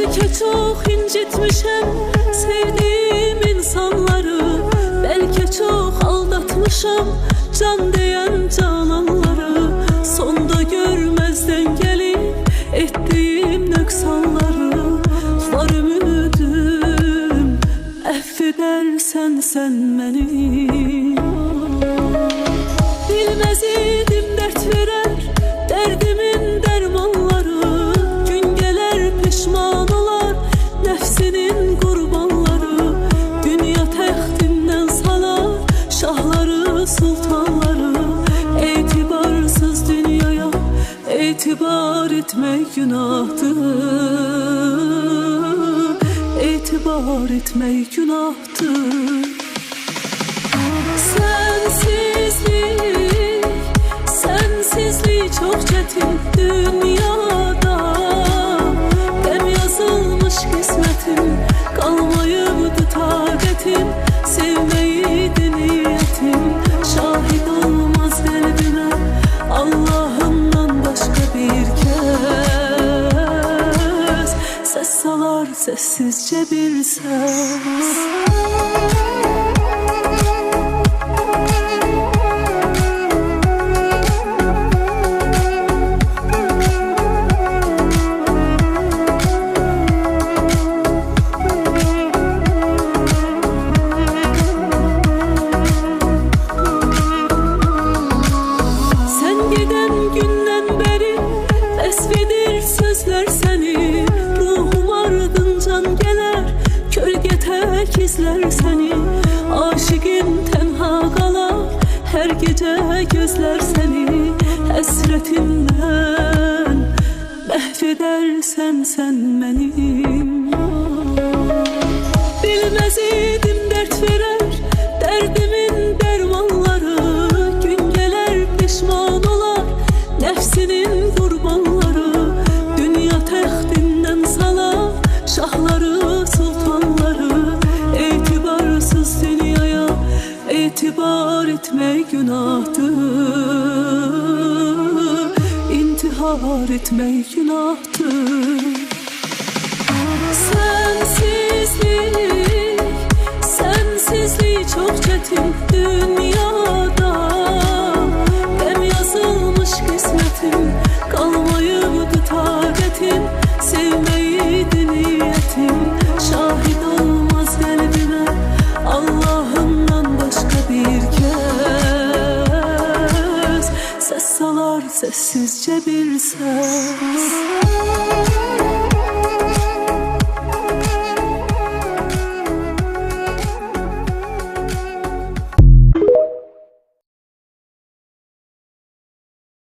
Belki çok incitmişim sevdiğim insanları, belki çok aldatmışım can diyen cananları. Sonda görmezden gelip ettiğim nöksanları. Var ümidim affedersen sen beni. Bilmez idim dert verer derdimin dermanları. Gün geler pişman olar nefsinin kurbanları. Dünya textinden salar şahları sultanları. İtibarsız dünyaya itibar etmek günahtır. İtibar etmek günahtır. Sensizlik çok çetin dünyada. Dem yazılmış kısmetim, kalmayıbdı taqetim. Sevmeydi niyetim, şahit olmaz kalbime Allah'ımdan başka bir kez. Ses salar sessizce bir ses. Sözler seni, ruhum ardıncan geler, kölge tek izler seni. Aşıkın tenha kalar, her gece gözler seni. Hasretimden mahvedersen sen benim. Bilmez idim dert verer derdimin dermanları. Gün geler pişman olar nefsinin kurbanları. Şahları sultanları. İtibarsız dünyaya itibar etmek günahtır. İntihar etmek günahtır. Sensizlik çok çetin dünyada. Dem yazılmış kısmetim, kalmayıbdı taqetim. Sevmeydi niyetim, şahit olmaz kalbime Allah'ımdan başka bir kez. Ses salar sessizce bir ses.